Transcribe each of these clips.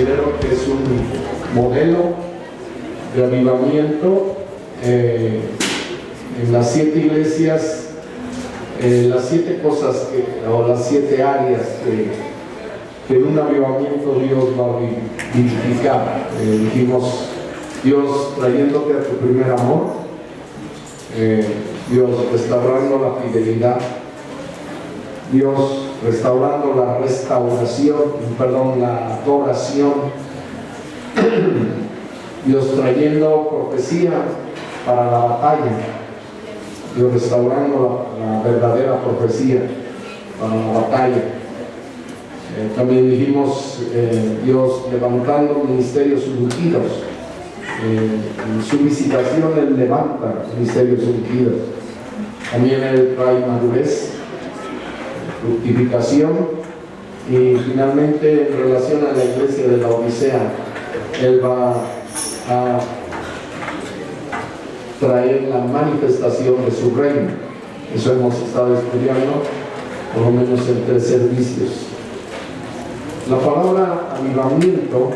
considero que es un modelo de avivamiento en las 7 iglesias, las 7 cosas o las 7 áreas que en un avivamiento Dios va a vivificar. Dijimos, Dios trayéndote a tu primer amor, Dios restaurando la fidelidad, Dios restaurando la la adoración, Dios trayendo profecía para la batalla, Dios restaurando la verdadera profecía para la batalla. También dijimos, Dios levantando ministerios ungidos. En su visitación Él levanta ministerios ungidos. También Él trae madurez, fructificación, y finalmente en relación a la iglesia de la Odisea, Él va a traer la manifestación de su reino. Eso hemos estado estudiando por lo menos en 3 servicios. La palabra avivamiento,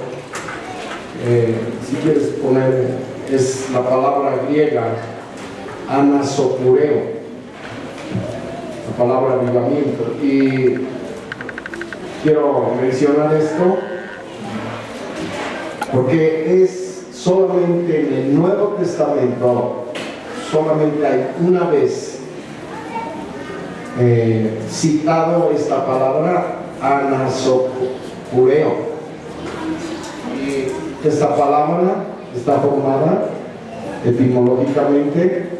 si quieres poner, es la palabra griega anasokureo, la palabra avivamiento. Y quiero mencionar esto porque es solamente en el Nuevo Testamento, solamente hay una vez citado esta palabra anasokureo. Y esta palabra está formada etimológicamente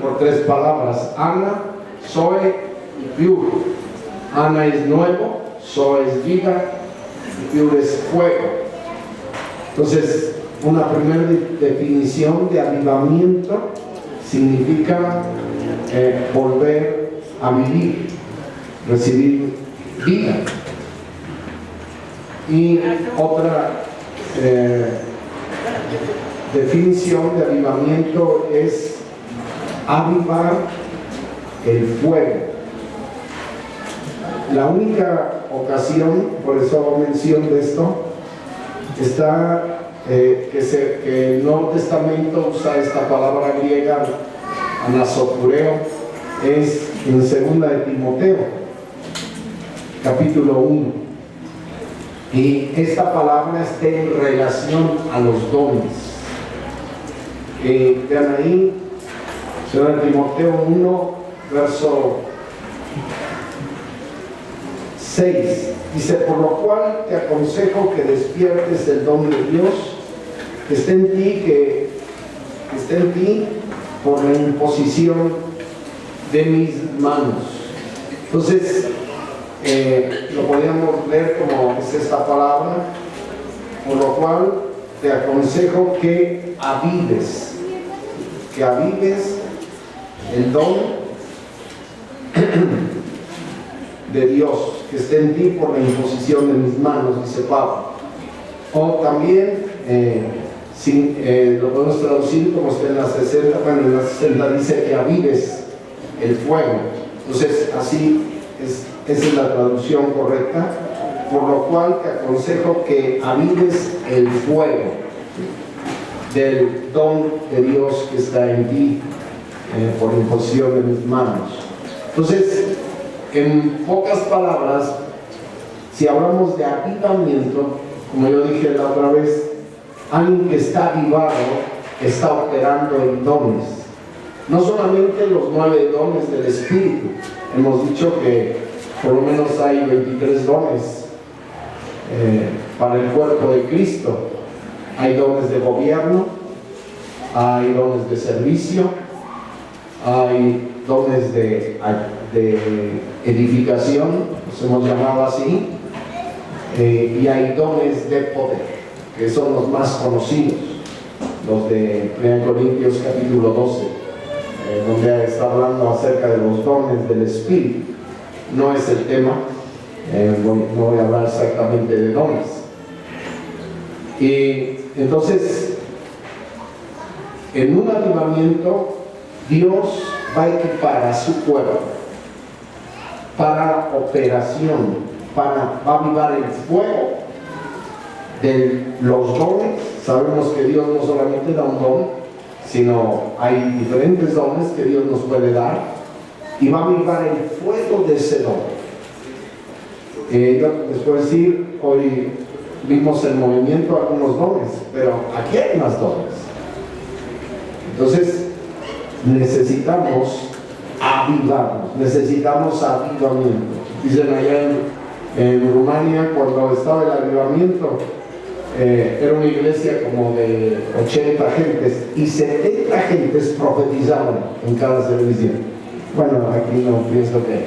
por 3 palabras: ana, zoe y piur. Ana es nuevo, zoe es vida y piur es fuego. Entonces, una primera definición de avivamiento significa volver a vivir, recibir vida. Y otra definición de avivamiento es avivar el fuego. La única ocasión, por eso hago mención de esto, está que el Nuevo Testamento usa esta palabra griega anasokureo, es en 2 de Timoteo, capítulo 1. Y esta palabra está en relación a los dones. Vean ahí, 2 de Timoteo 1, verso 6. Dice: por lo cual te aconsejo que despiertes el don de Dios que esté en ti por la imposición de mis manos. Entonces, lo podríamos leer como es esta palabra: por lo cual te aconsejo que avives el don de Dios que esté en ti por la imposición de mis manos, dice Pablo. O también lo podemos traducir como está en la 60. Bueno, en la 60 dice que avives el fuego. Entonces, así esa es la traducción correcta. Por lo cual te aconsejo que avives el fuego del don de Dios que está en ti por imposición de mis manos. Entonces, en pocas palabras, si hablamos de avivamiento, como yo dije la otra vez, alguien que está avivado está operando en dones. No solamente los 9 dones del Espíritu. Hemos dicho que por lo menos hay 23 dones para el cuerpo de Cristo. Hay dones de gobierno, hay dones de servicio, hay dones de edificación, los hemos llamado así, y hay dones de poder, que son los más conocidos, los de 1 Corintios capítulo 12, donde está hablando acerca de los dones del Espíritu. No es el tema, no voy a hablar exactamente de dones. Y entonces, en un avivamiento, Dios va a equipar a su pueblo para operación, va a avivar el fuego de los dones. Sabemos que Dios no solamente da un don, sino hay diferentes dones que Dios nos puede dar, y va a avivar el fuego de ese don. Les puedo decir, hoy vimos el movimiento de algunos dones, pero aquí hay más dones. Entonces necesitamos avivarnos, necesitamos avivamiento. Dicen allá en Rumania, cuando estaba el avivamiento, era una iglesia como de 80 gentes y 70 gentes profetizaban en cada servicio. Bueno, aquí no pienso que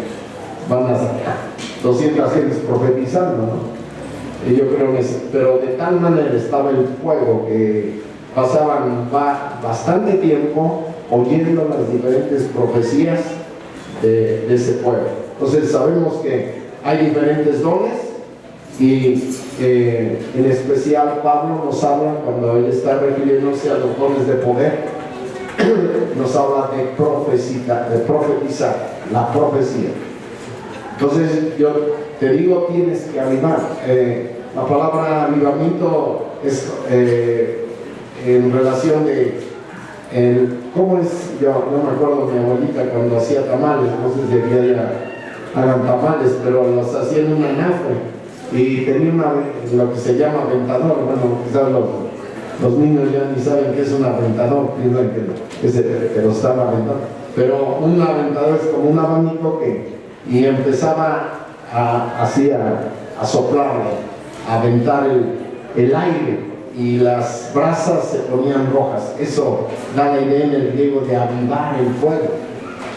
van a sacar 200 gentes profetizando, ¿no? Y yo creo que sí, pero de tal manera estaba el fuego que pasaban bastante tiempo oyendo las diferentes profecías de ese pueblo. Entonces sabemos que hay diferentes dones, y en especial Pablo nos habla, cuando él está refiriéndose a los dones de poder, nos habla de profetizar, la profecía. Entonces yo te digo, tienes que avivar. La palabra avivamiento es en relación de ¿cómo es? Yo no me acuerdo de mi abuelita cuando hacía tamales, no sé si aquí hagan tamales, pero los hacía en un anafre y tenía lo que se llama aventador. Bueno, quizás los niños ya ni saben qué es un aventador, piensan que lo están aventando, pero un aventador es como un abanico y empezaba así a soplarle, a aventar el aire, y las brasas se ponían rojas. Eso da la idea en el griego de avivar el fuego.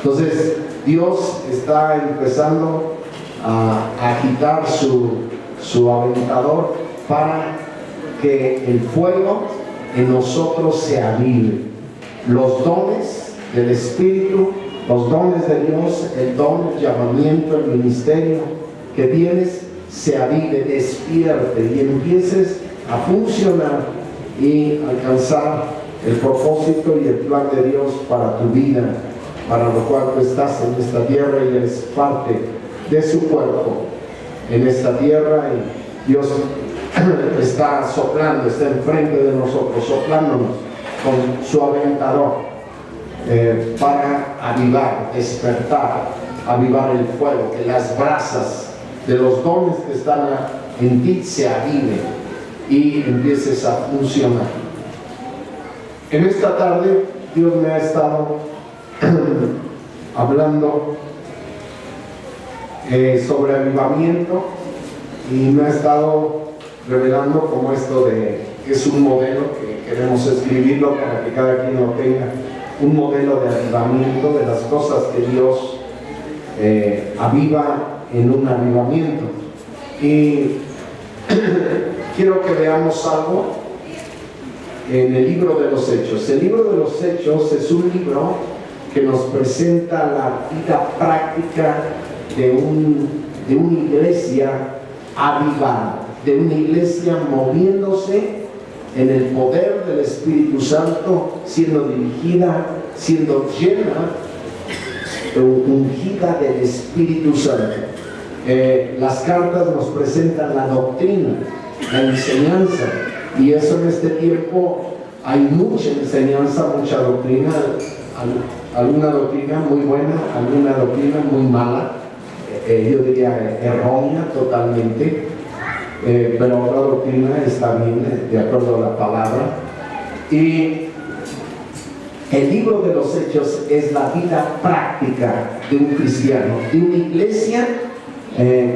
Entonces Dios está empezando a agitar su aventador para que el fuego en nosotros se avive. Los dones del Espíritu, los dones de Dios, el don, el llamamiento, el ministerio que tienes, se avive, despierte y empieces a funcionar y alcanzar el propósito y el plan de Dios para tu vida, para lo cual tú estás en esta tierra y eres parte de su cuerpo en esta tierra, y Dios está soplando, está enfrente de nosotros, soplándonos con su aventador para avivar, despertar, avivar el fuego, que las brasas de los dones que están en ti se aviven y empieces a funcionar. En esta tarde Dios me ha estado hablando sobre avivamiento, y me ha estado revelando como esto de que es un modelo que queremos escribirlo para que cada quien lo tenga, un modelo de avivamiento, de las cosas que Dios aviva en un avivamiento. Y quiero que veamos algo en el libro de los Hechos. El libro de los Hechos es un libro que nos presenta la vida práctica de una iglesia avivada, de una iglesia moviéndose en el poder del Espíritu Santo, siendo dirigida, siendo llena, ungida del Espíritu Santo. Las cartas nos presentan la doctrina, la enseñanza, y eso en este tiempo hay mucha enseñanza, mucha doctrina, alguna doctrina muy buena, alguna doctrina muy mala, yo diría errónea totalmente, pero otra doctrina está bien de acuerdo a la palabra. Y el libro de los Hechos es la vida práctica de un cristiano, de una iglesia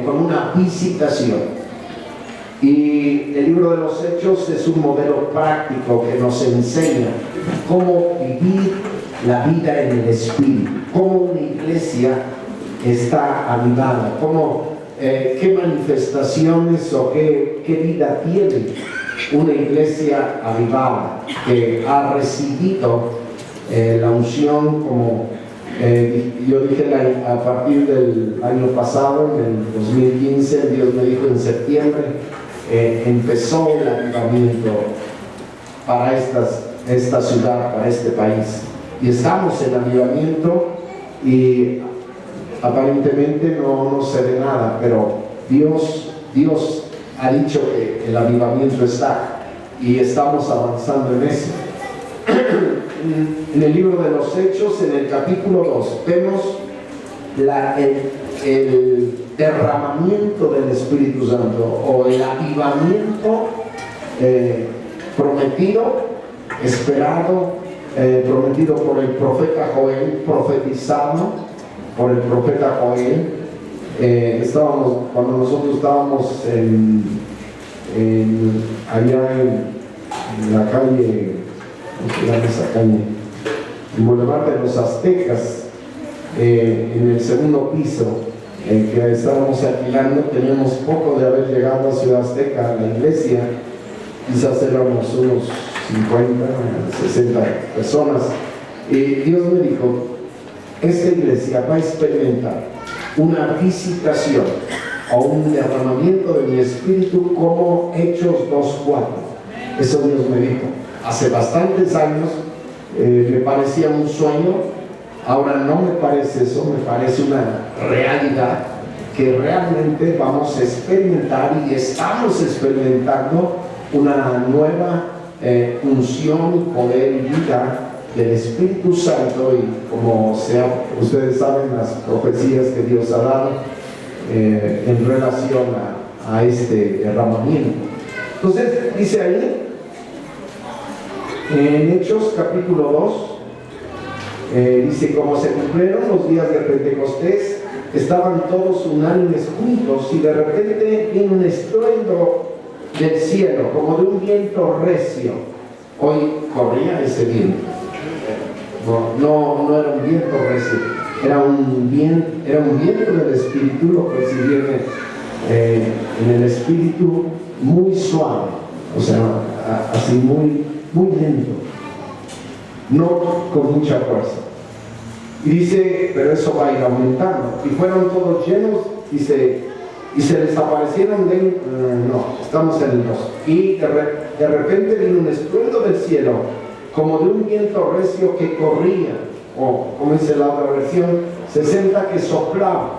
con una visitación. Y el libro de los Hechos es un modelo práctico que nos enseña cómo vivir la vida en el Espíritu, cómo una iglesia está avivada, qué manifestaciones o qué vida tiene una iglesia avivada que ha recibido la unción, como yo dije a partir del año pasado, en el 2015, Dios me dijo en septiembre, empezó el avivamiento para esta ciudad, para este país, y estamos en avivamiento, y aparentemente no se ve nada, pero Dios ha dicho que el avivamiento está y estamos avanzando en eso. En el libro de los Hechos, en el capítulo 2, vemos el derramamiento del Espíritu Santo o el avivamiento prometido, esperado, prometido por el profeta Joel, profetizado por el profeta Joel. Cuando nosotros estábamos allá en la calle, ¿cómo se llama esa calle? El Boulevard de los Aztecas, en el segundo piso que estábamos alquilando, teníamos poco de haber llegado a Ciudad Azteca, a la iglesia, quizás éramos unos 50, 60 personas, y Dios me dijo: esta iglesia va a experimentar una visitación o un derramamiento de mi espíritu como Hechos 2:4. Eso Dios me dijo hace bastantes años. Me parecía un sueño, ahora no me parece eso, me parece una realidad que realmente vamos a experimentar y estamos experimentando una nueva unción, poder y vida del Espíritu Santo, y como ustedes saben, las profecías que Dios ha dado en relación a este derramamiento. Entonces dice ahí en Hechos capítulo 2, dice: como se cumplieron los días de Pentecostés, estaban todos unánimes juntos, y de repente vino un estruendo del cielo como de un viento recio. Hoy corría ese viento. No era un viento recio, era un viento del Espíritu. Lo percibieron en el Espíritu, muy suave, o sea, así muy lento, no con mucha fuerza. Y dice, pero eso va a ir aumentando. Y fueron todos llenos, dice, y se les aparecieron no, estamos en el 2. Y de repente vino un estruendo del cielo, como de un viento recio que corría, o como dice la otra versión, 60, que soplaba,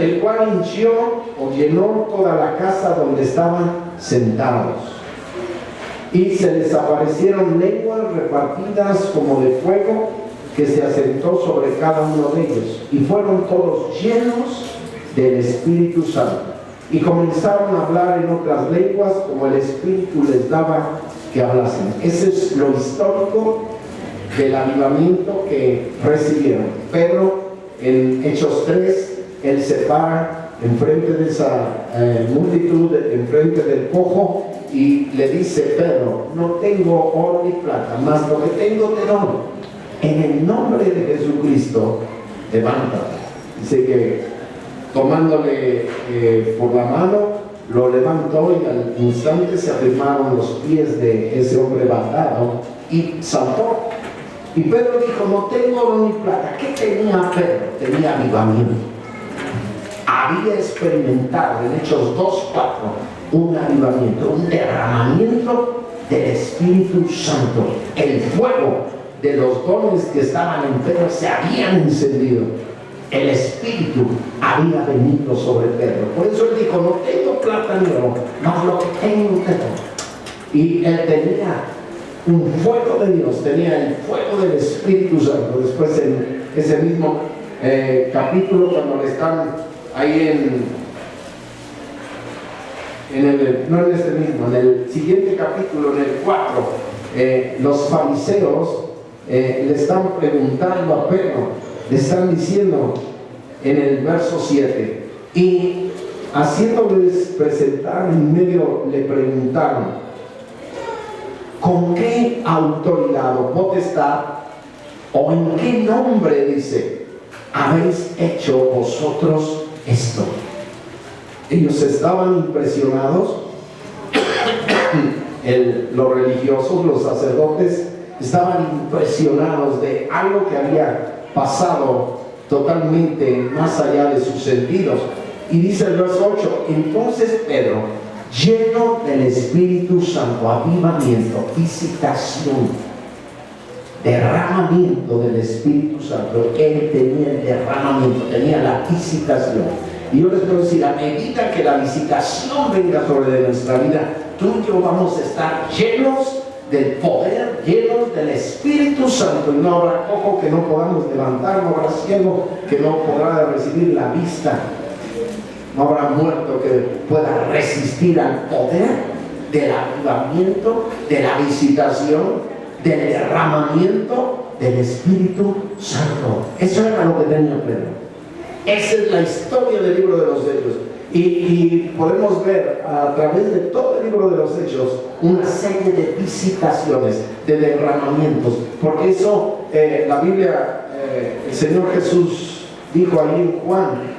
el cual hinchió o llenó toda la casa donde estaban sentados. Y se les aparecieron lenguas repartidas como de fuego, que se asentó sobre cada uno de ellos, y fueron todos llenos del Espíritu Santo, y comenzaron a hablar en otras lenguas como el Espíritu les daba que hablasen. Ese es lo histórico del avivamiento que recibieron. Pedro, en Hechos 3, él se para enfrente de esa multitud, enfrente del cojo, y le dice: Pedro, no tengo oro ni plata, mas lo que tengo te doy. En el nombre de Jesucristo, levántate. Dice que tomándole por la mano, lo levantó, y al instante se afirmaron los pies de ese hombre bandado y saltó. Y Pedro dijo: no tengo oro ni plata. ¿Qué tenía Pedro? Tenía avivamiento. Había experimentado en Hechos 2:4 un avivamiento, un derramamiento del Espíritu Santo. El fuego de los dones que estaban en Pedro se habían encendido. El Espíritu había venido sobre Pedro. Por eso él dijo: no tengo plata ni oro, mas lo que tengo te doy. Y él tenía un fuego de Dios, tenía el fuego del Espíritu Santo. Después en ese mismo capítulo, cuando le están ahí no en este mismo, en el siguiente capítulo, en el 4, los fariseos le están preguntando a Pedro, le están diciendo en el verso 7, y haciéndoles presentar en medio, le preguntaron: ¿con qué autoridad o potestad, o en qué nombre, dice, habéis hecho vosotros esto? Ellos estaban impresionados, los religiosos, los sacerdotes, estaban impresionados de algo que había pasado totalmente más allá de sus sentidos. Y dice el verso 8: entonces Pedro, lleno del Espíritu Santo, avivamiento, visitación, derramamiento del Espíritu Santo, él tenía el derramamiento, tenía la visitación. Y yo les puedo decir, a medida que la visitación venga sobre nuestra vida, tú y yo vamos a estar llenos del poder, llenos del Espíritu Santo, y no habrá ojo que no podamos levantar, no habrá ciego que no podrá recibir la vista, no habrá muerto que pueda resistir al poder del avivamiento, de la visitación, del derramamiento del Espíritu Santo. Eso era lo que tenía Pedro. Esa es la historia del libro de los Hechos. Y podemos ver a través de todo el libro de los Hechos una serie de visitaciones, de derramamientos. Porque eso, la Biblia, el Señor Jesús dijo ahí en Juan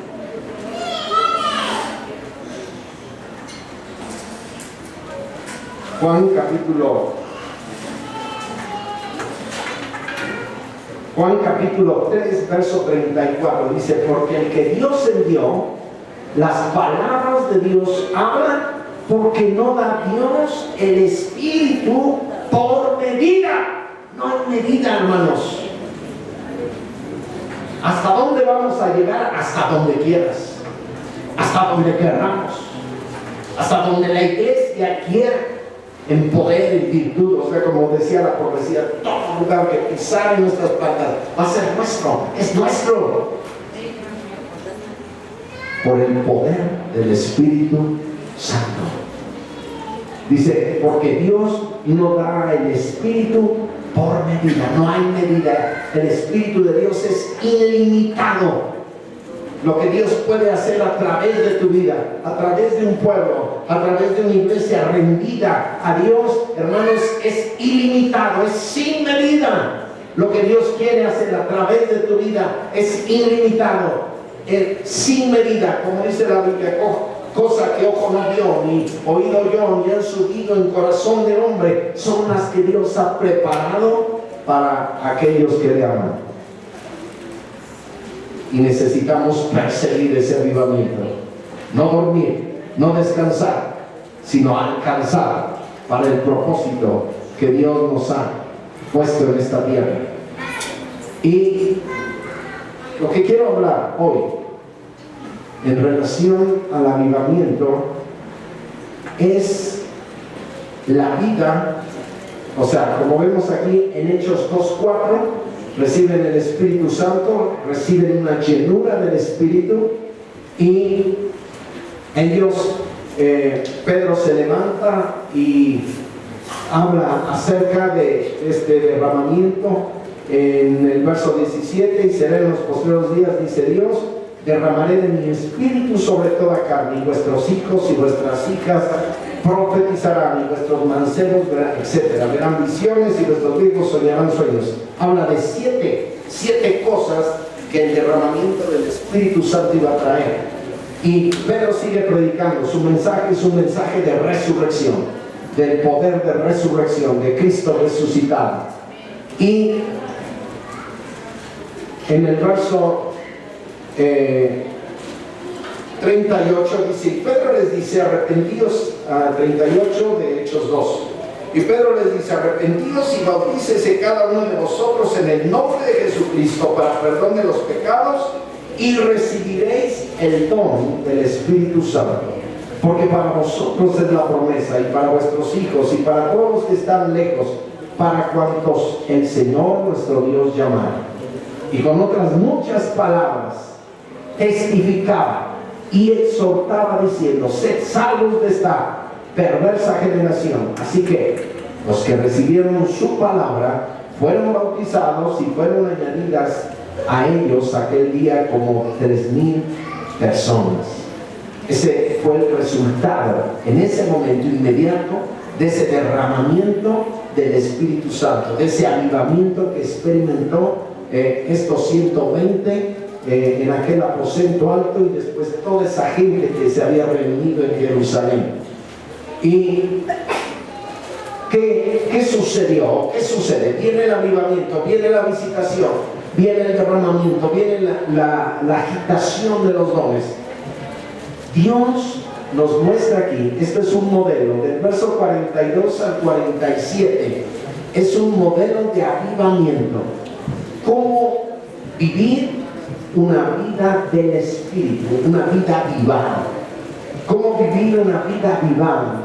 capítulo 3, verso 34, dice: porque el que Dios envió, las palabras de Dios hablan, porque no da Dios el Espíritu por medida. No hay medida, hermanos. ¿Hasta dónde vamos a llegar? Hasta donde quieras, hasta donde queramos, hasta donde la iglesia quiera, en poder y virtud. O sea, como decía la profecía, todo lugar que pisar en nuestras patas va a ser nuestro, es nuestro, por el poder del Espíritu Santo. Dice, porque Dios no da el Espíritu por medida, no hay medida. El Espíritu de Dios es ilimitado. Lo que Dios puede hacer a través de tu vida, a través de un pueblo, a través de una iglesia rendida a Dios, hermanos, es ilimitado, es sin medida. Lo que Dios quiere hacer a través de tu vida es ilimitado, es sin medida, como dice la Biblia, cosa que ojo no vio, ni oído yo, ni han subido en corazón del hombre, son las que Dios ha preparado para aquellos que le aman. Y necesitamos perseguir ese avivamiento, no dormir, no descansar, sino alcanzar para el propósito que Dios nos ha puesto en esta tierra. Y lo que quiero hablar hoy en relación al avivamiento es la vida, o sea, como vemos aquí en Hechos 2:4, reciben el Espíritu Santo, reciben una llenura del Espíritu, y ellos, Pedro se levanta y habla acerca de este derramamiento en el verso 17: y será en los postreros días, dice Dios, derramaré de mi Espíritu sobre toda carne, y vuestros hijos y vuestras hijas profetizarán, y vuestros mancebos verán, etcétera, verán visiones, y vuestros viejos soñarán sueños. Habla de siete cosas que el derramamiento del Espíritu Santo iba a traer. Y Pedro sigue predicando. Su mensaje es un mensaje de resurrección, del poder de resurrección, de Cristo resucitado. Y en el verso 38 dice: y Pedro les dice, arrepentidos, 38 de Hechos 2, y Pedro les dice, arrepentidos y bautícese cada uno de vosotros en el nombre de Jesucristo para perdón de los pecados, y recibiréis el don del Espíritu Santo, porque para vosotros es la promesa, y para vuestros hijos, y para todos los que están lejos, para cuantos el Señor nuestro Dios llamara. Y con otras muchas palabras testificaba y exhortaba diciendo: sed salvos de esta perversa generación. Así que los que recibieron su palabra fueron bautizados, y fueron añadidas a ellos aquel día como 3,000 personas. Ese fue el resultado en ese momento inmediato de ese derramamiento del Espíritu Santo, de ese avivamiento que experimentó estos 120 en aquel aposento alto, y después toda esa gente que se había reunido en Jerusalén. ¿Y qué sucedió? ¿Qué sucede? Viene el avivamiento, viene la visitación, viene el derramamiento, viene la agitación de los dones. Dios nos muestra aquí, esto es un modelo, del verso 42 al 47, es un modelo de avivamiento. Cómo vivir una vida del Espíritu, una vida avivada. ¿Cómo vivir una vida avivada?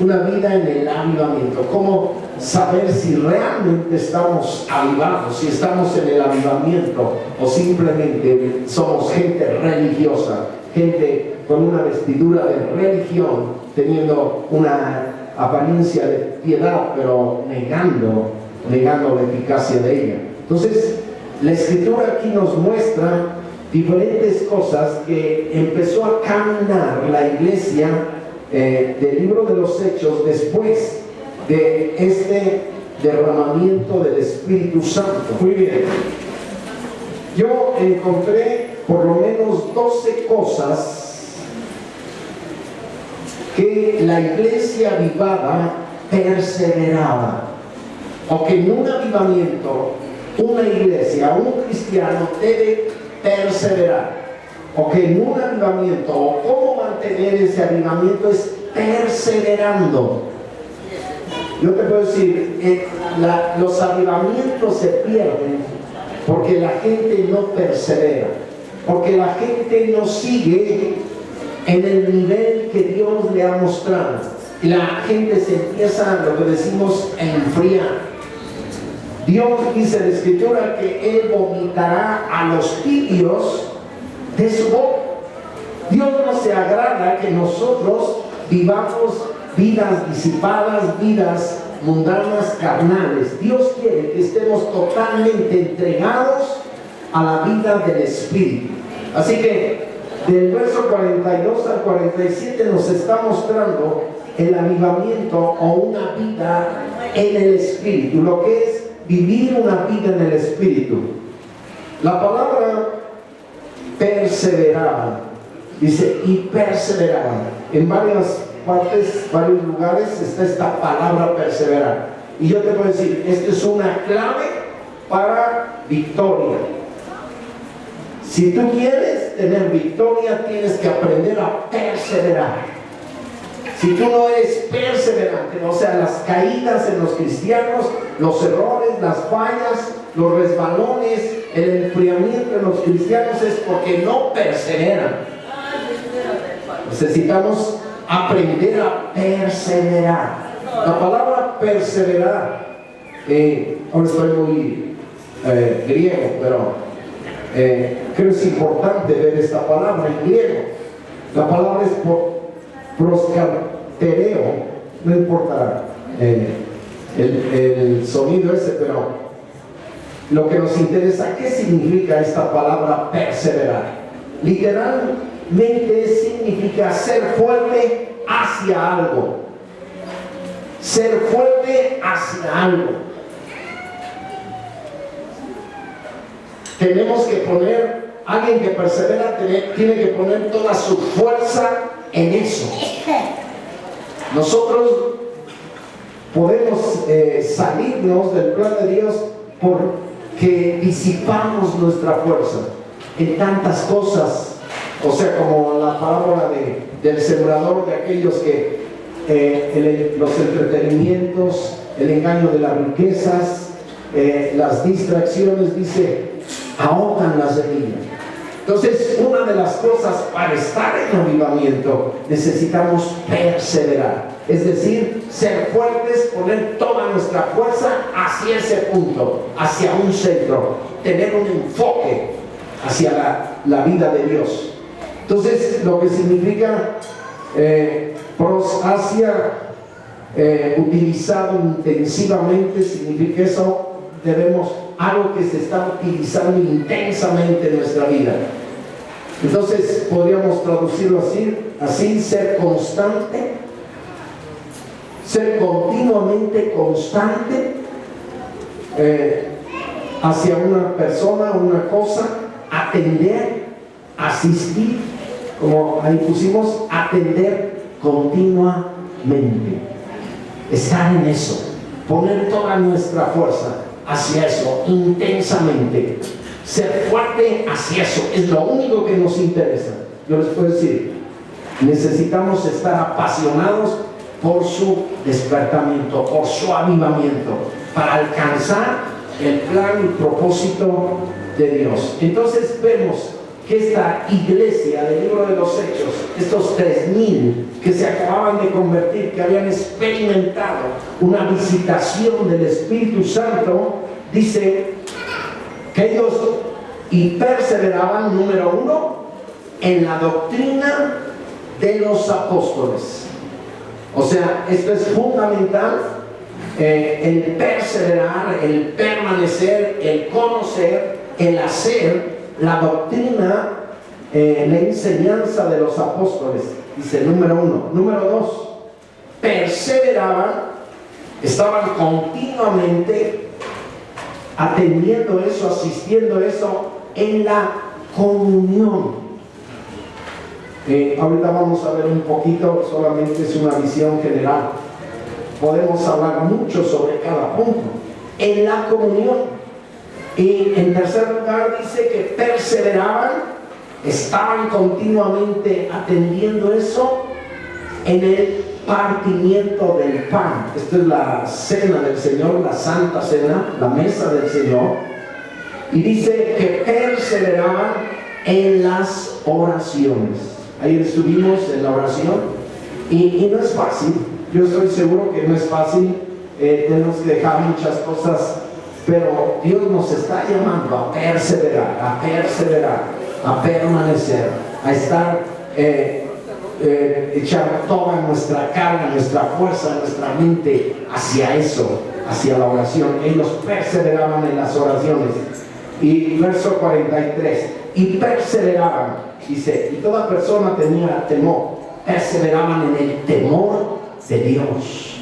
Una vida en el avivamiento. ¿Cómo saber si realmente estamos avivados, si estamos en el avivamiento o simplemente somos gente religiosa, gente con una vestidura de religión, teniendo una apariencia de piedad, pero negando la eficacia de ella? Entonces, la Escritura aquí nos muestra diferentes cosas que empezó a caminar la iglesia del libro de los Hechos después de este derramamiento del Espíritu Santo. Muy bien. Yo encontré por lo menos 12 cosas que la iglesia avivada perseveraba, o que en un avivamiento una iglesia, un cristiano debe perseverar, o que en un avivamiento, o cómo mantener ese avivamiento, es perseverando. Yo te puedo decir, los avivamientos se pierden porque la gente no persevera, porque la gente no sigue en el nivel que Dios le ha mostrado, y la gente se empieza, lo que decimos, a enfriar. Dios dice en la Escritura que Él vomitará a los tibios de su boca. Dios no se agrada que nosotros vivamos vidas disipadas, vidas mundanas, carnales. Dios quiere que estemos totalmente entregados a la vida del Espíritu. Así que del verso 42 al 47 nos está mostrando el avivamiento o una vida en el Espíritu, lo que es vivir una vida en el Espíritu. La palabra perseverar, dice, y perseveraban. En varias partes, varios lugares está esta palabra perseverar. Y yo te puedo decir, esta es una clave para victoria. Si tú quieres tener victoria, tienes que aprender a perseverar. Si tú no eres perseverante, o sea, las caídas en los cristianos, los errores, las fallas, los resbalones, el enfriamiento en los cristianos, es porque no perseveran. Necesitamos aprender a perseverar. La palabra perseverar, ahora estoy muy griego, pero creo que es importante ver esta palabra en griego. La palabra es proskartereo, no importa el sonido ese, pero lo que nos interesa, ¿qué significa esta palabra perseverar? Literalmente significa ser fuerte hacia algo. Ser fuerte hacia algo. Tenemos que poner, alguien que persevera tiene que poner toda su fuerza en eso. Nosotros podemos salirnos del plan de Dios porque disipamos nuestra fuerza en tantas cosas, o sea, como la parábola del sembrador, de aquellos que los entretenimientos, el engaño de las riquezas, las distracciones, dice, ahogan la semilla. Entonces, una de las cosas para estar en avivamiento, necesitamos perseverar, es decir, ser fuertes, poner toda nuestra fuerza hacia ese punto, hacia un centro, tener un enfoque hacia la vida de Dios. Entonces, lo que significa prosasia, utilizado intensivamente, significa eso, algo que se está utilizando intensamente en nuestra vida. Entonces podríamos traducirlo así, ser constante, ser continuamente constante hacia una persona, una cosa, atender, asistir, como ahí pusimos, atender continuamente, estar en eso, poner toda nuestra fuerza hacia eso, intensamente, ser fuerte hacia eso, es lo único que nos interesa. Yo les puedo decir, necesitamos estar apasionados por su despertamiento, por su avivamiento, para alcanzar el plan y propósito de Dios. Entonces vemos que esta iglesia del libro de los Hechos, estos 3,000 que se acababan de convertir, que habían experimentado una visitación del Espíritu Santo, dice que ellos y perseveraban, número 1, en la doctrina de los apóstoles. O sea, esto es fundamental, el perseverar, el permanecer, el conocer, el hacer la doctrina, la enseñanza de los apóstoles. Dice número 1. Número 2, perseveraban, estaban continuamente atendiendo eso, asistiendo eso en la comunión. Ahorita vamos a ver un poquito, solamente es una visión general. Podemos hablar mucho sobre cada punto. En la comunión. Y en tercer lugar dice que perseveraban, estaban continuamente atendiendo eso en el partimiento del pan. Esto es la cena del Señor, la Santa Cena, la mesa del Señor. Y dice que perseveraban en las oraciones. Ayer estuvimos en la oración y no es fácil. Yo estoy seguro que no es fácil. Tenemos que dejar muchas cosas, pero Dios nos está llamando a perseverar, a permanecer, a estar, echar toda nuestra carga, nuestra fuerza, nuestra mente hacia eso, hacia la oración. Ellos perseveraban en las oraciones. Y verso 43, y perseveraban, dice, y toda persona tenía temor, perseveraban en el temor de Dios.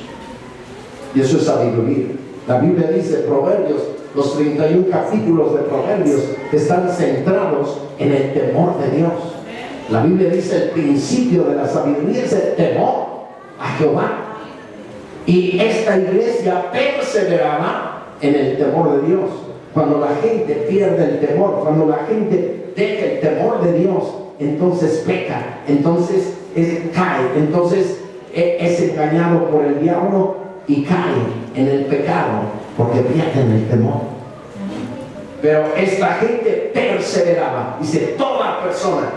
Y eso es sabiduría. La Biblia dice, Proverbios, los 31 capítulos de Proverbios están centrados en el temor de Dios. La Biblia dice, el principio de la sabiduría es el temor a Jehová. Y esta iglesia perseveraba en el temor de Dios. Cuando la gente pierde el temor, cuando la gente deja el temor de Dios, entonces peca, entonces cae, entonces es engañado por el diablo y cae en el pecado porque pierden el temor. Pero esta gente perseveraba, dice toda persona,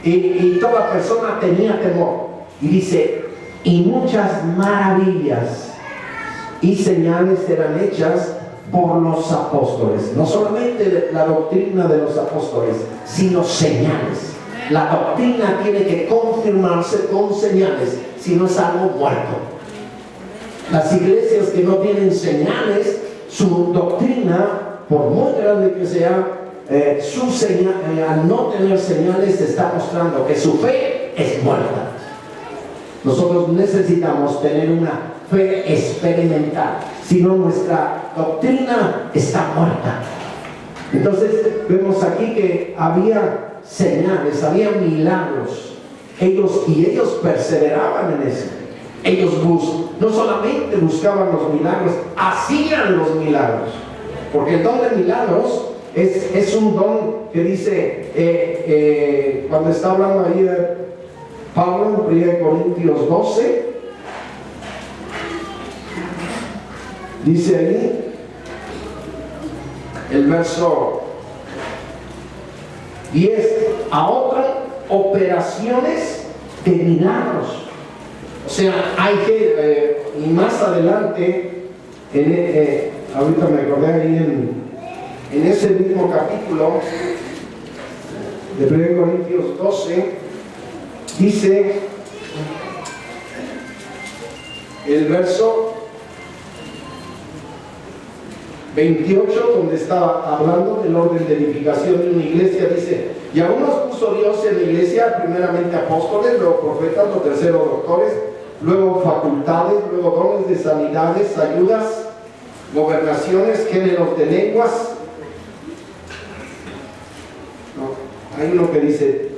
y toda persona tenía temor, y dice, y muchas maravillas y señales eran hechas por los apóstoles. No solamente la doctrina de los apóstoles, sino señales. La doctrina tiene que confirmarse con señales, si no es algo muerto. Las iglesias que no tienen señales, su doctrina, por muy grande que sea, al no tener señales, está mostrando que su fe es muerta. Nosotros necesitamos tener una fe experimental, si no nuestra doctrina está muerta. Entonces vemos aquí que había señales, había milagros, ellos perseveraban en eso. Ellos no solamente buscaban los milagros, hacían los milagros, porque el don de milagros es un don que dice, cuando está hablando ahí de Pablo en 1 Corintios 12, dice ahí el verso 10, a otras operaciones de milagros. O sea, hay que, y más adelante, ahorita me acordé ahí en ese mismo capítulo de 1 Corintios 12, dice el verso 28, donde estaba hablando del orden de edificación de una iglesia, dice, y a unos puso Dios en la iglesia, primeramente apóstoles, luego profetas, los terceros doctores, luego facultades, luego dones de sanidades, ayudas, gobernaciones, géneros de lenguas. No, hay uno que dice,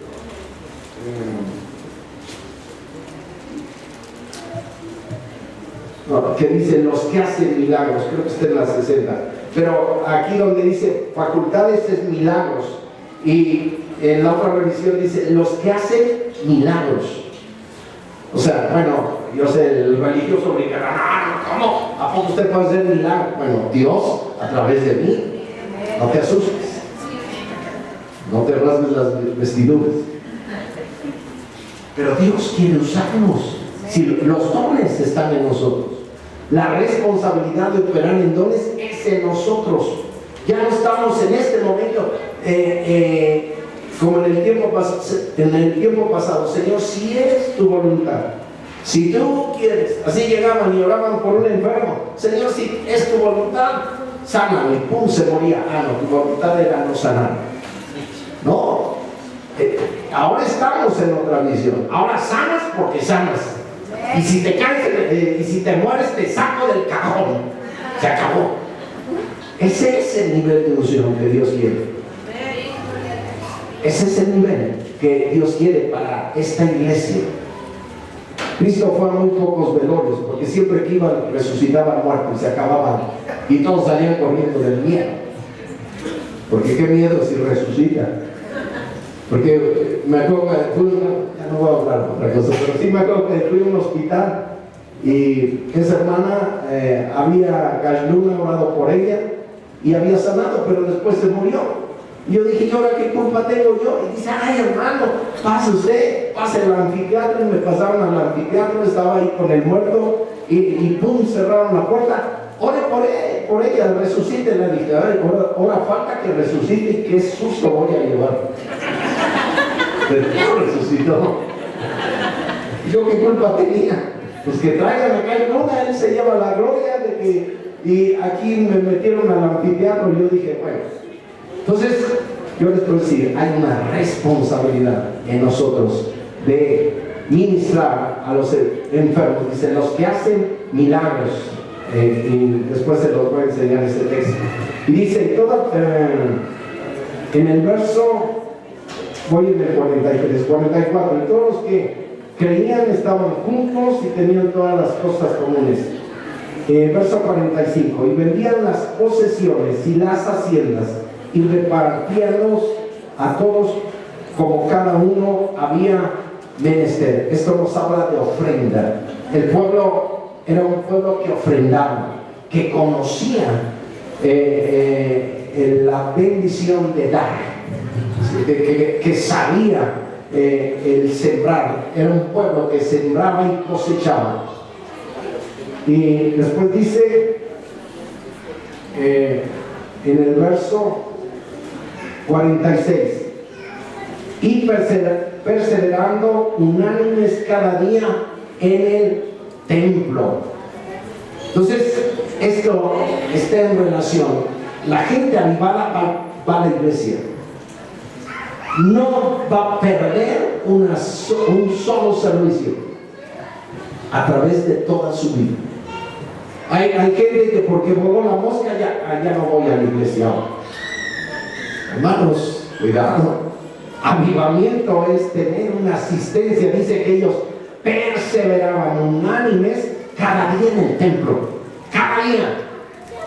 que dice los que hacen milagros, creo que está en la 60, pero aquí donde dice facultades es milagros, y en la otra revisión dice los que hacen milagros. O sea, bueno, yo sé, el religioso brincará, ¿cómo? ¿A poco usted puede hacer milagros? Bueno, Dios a través de mí, no te asustes. no te rasgues las vestiduras. Pero Dios quiere usarnos. Si los dones están en nosotros, la responsabilidad de operar en dones es en nosotros. Ya no estamos en este momento como en el tiempo pasado. Señor, si es tu voluntad, si tú quieres. Así llegaban y oraban por un enfermo. Señor, si es tu voluntad, sáname. Y pum, se moría. No, tu voluntad era no sanar. No. Ahora estamos en otra visión. Ahora sanas porque sanas. Y si te caes y si te mueres, te saco del cajón. Se acabó. Ese es el nivel de unción que Dios quiere. Ese es el nivel que Dios quiere para esta iglesia. Cristo fue a muy pocos velorios, porque siempre que iban resucitaban muertos y se acababan. Y todos salían corriendo del miedo. Porque qué miedo si resucita. Porque me acuerdo que ya no voy a hablar otra cosa, pero sí me acuerdo que fui a un hospital y esa hermana había Gajluna orado por ella y había sanado, pero después se murió. Y yo dije, ¿y ahora qué culpa tengo yo? Y dice, ay hermano, pase usted, pase al anfiteatro. Y me pasaron al anfiteatro, estaba ahí con el muerto y pum, cerraron la puerta. Ore por ella, resucite. Le dije, ay, ahora falta que resucite y qué susto voy a llevar. Pero no resucitó. ¿Y yo qué culpa tenía? Pues que traigan acá el luna, él se lleva la gloria de que. Y aquí me metieron al anfiteatro y yo dije, bueno. Entonces, yo les puedo decir, hay una responsabilidad en nosotros de ministrar a los enfermos. Dice, los que hacen milagros. Y después se los voy a enseñar ese texto. Y dice, en el verso, voy en el 43, 44, y todos los que creían estaban juntos y tenían todas las cosas comunes. Verso 45, y vendían las posesiones y las haciendas y repartíanlos a todos como cada uno había menester. Esto nos habla de ofrenda. El pueblo era un pueblo que ofrendaba, que conocía la bendición de dar, que sabía el sembrar. Era un pueblo que sembraba y cosechaba. Y después dice en el verso 46, y perseverando unánimes cada día en el templo. Entonces, esto está en relación. La gente avivada va a la iglesia. No va a perder un solo servicio a través de toda su vida. Hay gente que porque voló la mosca ya no voy a la iglesia. Hermanos, cuidado. Avivamiento es tener una asistencia. Dice que ellos perseveraban unánimes cada día en el templo. Cada día.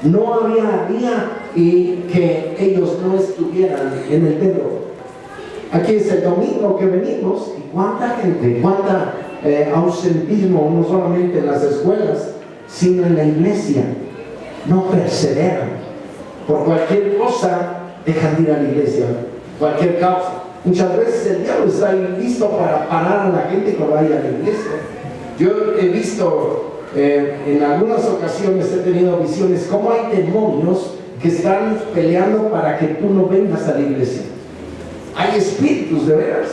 No había día y que ellos no estuvieran en el templo. Aquí es el domingo que venimos y cuánta gente, cuánta ausentismo, no solamente en las escuelas, sino en la iglesia. No perseveran. Por cualquier cosa dejan de ir a la iglesia. Cualquier causa. Muchas veces el diablo está ahí listo para parar a la gente que vaya a la iglesia. Yo he visto en algunas ocasiones, he tenido visiones cómo hay demonios que están peleando para que tú no vengas a la iglesia. Hay espíritus de veras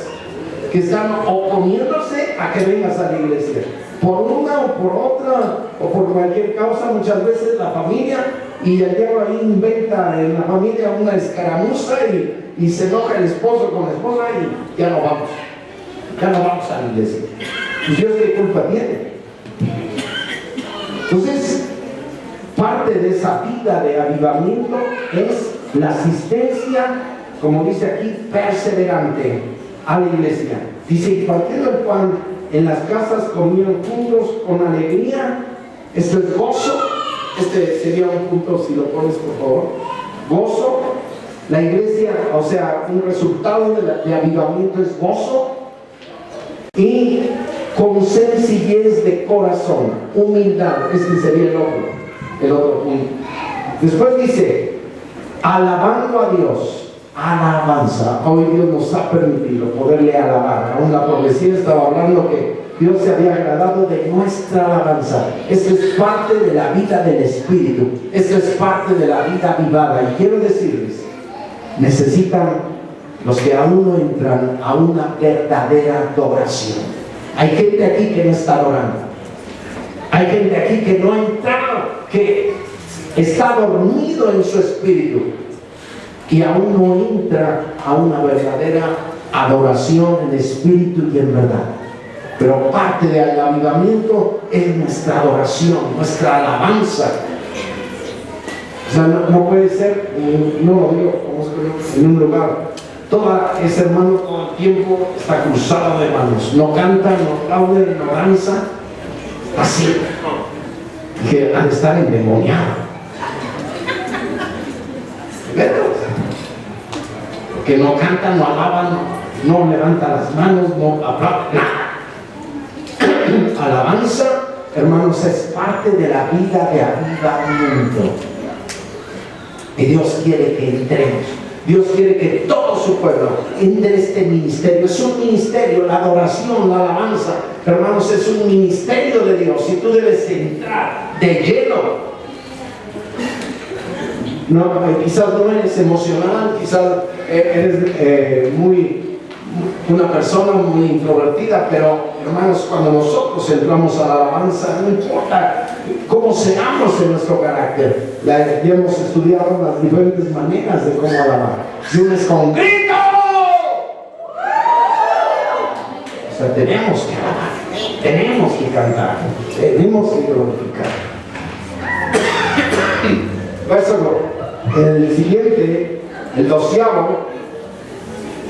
que están oponiéndose a que vengas a la iglesia, por una o por otra o por cualquier causa. Muchas veces la familia, y el diablo ahí inventa en la familia una escaramuza y se enoja el esposo con la esposa y ya no vamos a la iglesia. ¿Y Dios qué culpa tiene? Entonces, parte de esa vida de avivamiento es la asistencia, como dice aquí, perseverante a la iglesia. Dice, y partiendo el pan en las casas comían juntos con alegría. Esto es gozo. Este sería un punto, si lo pones por favor. Gozo. La iglesia, o sea, un resultado de avivamiento es gozo. Y con sencillez de corazón, humildad. Este sería el otro punto. Después dice, alabando a Dios alabanza. Hoy Dios nos ha permitido poderle alabar. Aún la profecía estaba hablando que Dios se había agradado de nuestra alabanza. Esto es parte de la vida del Espíritu. Esto es parte de la vida avivada. Y quiero decirles, necesitan los que aún no entran a una verdadera adoración. Hay gente aquí que no está adorando. Hay gente aquí que no ha entrado, que está dormido en su espíritu y aún no entra a una verdadera adoración en espíritu y en verdad. Pero parte del avivamiento es nuestra adoración, nuestra alabanza. O sea, no puede ser, no lo digo en un lugar, ese hermano todo el tiempo está cruzado de manos, no canta, no aplaude, no danza, así, que han de estar endemoniados. Que no cantan, no alaban, no levantan las manos, no aplauden, nada. Alabanza, hermanos, es parte de la vida de avivamiento. Y Dios quiere que entremos. Dios quiere que todo su pueblo entre este ministerio. Es un ministerio, la adoración, la alabanza, hermanos, es un ministerio de Dios y tú debes entrar de lleno. No, quizás no eres emocional, quizás eres una persona muy introvertida, pero hermanos, cuando nosotros entramos a la alabanza, no importa cómo seamos en nuestro carácter, ya hemos estudiado las diferentes maneras de cómo alabar. Si uno es con grito, o sea, tenemos que alabar, tenemos que cantar, tenemos que glorificar. El siguiente, el 12º,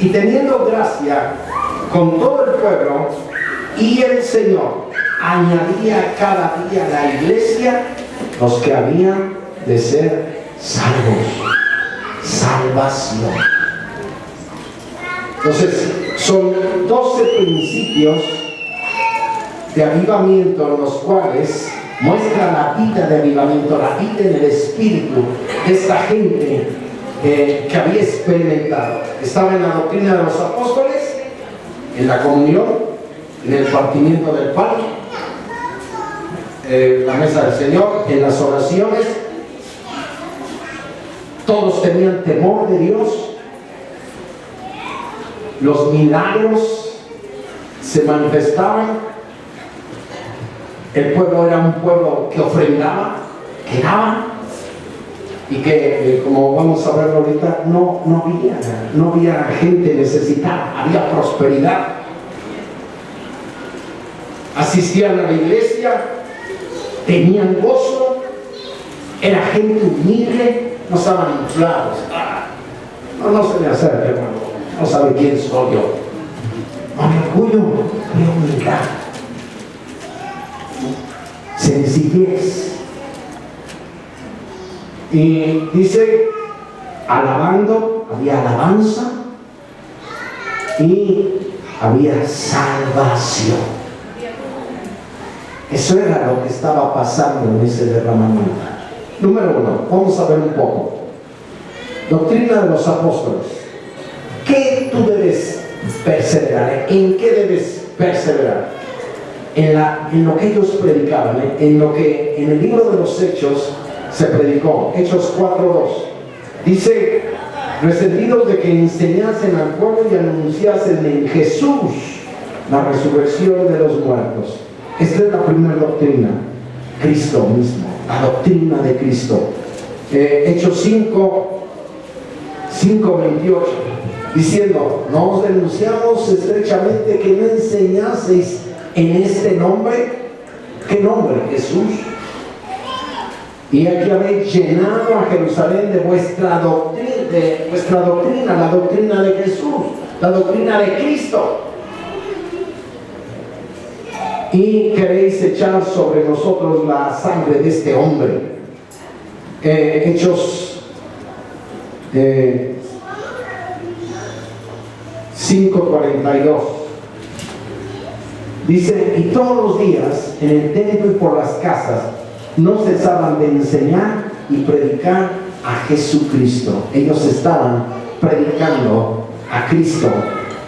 y teniendo gracia con todo el pueblo, y el Señor añadía cada día a la iglesia los que habían de ser salvos. Salvación. Entonces, son 12 principios de avivamiento en los cuales muestra la vida de avivamiento, la vida en el espíritu de esta gente que había experimentado. Estaba en la doctrina de los apóstoles, en la comunión, en el partimiento del pan, la mesa del Señor, en las oraciones. Todos tenían temor de Dios. Los milagros se manifestaban. El pueblo era un pueblo que ofrendaba, que daba, y que, como vamos a ver ahorita, no había gente necesitada, había prosperidad. Asistían a la iglesia, tenían gozo, era gente humilde, no estaban inflados. No se me acerque, hermano, no sabe quién soy yo. No me orgullo, me humildad. Sencillez. Y dice, alabando, había alabanza y había salvación. Eso era lo que estaba pasando en ese derramamiento. Número 1, vamos a ver un poco. Doctrina de los apóstoles. ¿Qué tú debes perseverar? ¿En qué debes perseverar? En lo que ellos predicaban, en lo que en el libro de los Hechos se predicó. Hechos 4:2 dice: resentidos de que enseñasen al pueblo y anunciasen en Jesús la resurrección de los muertos. Esta es la primera doctrina, Cristo mismo, la doctrina de Cristo. Hechos 5:28 diciendo: no os denunciamos estrechamente que no enseñaseis en este nombre. ¿Qué nombre? Jesús. Y aquí habéis llenado a Jerusalén de vuestra doctrina, la doctrina de Jesús, la doctrina de Cristo. Y queréis echar sobre nosotros la sangre de este hombre. Hechos 5:42 dice: y todos los días en el templo y por las casas no cesaban de enseñar y predicar a Jesucristo. Ellos estaban predicando a Cristo.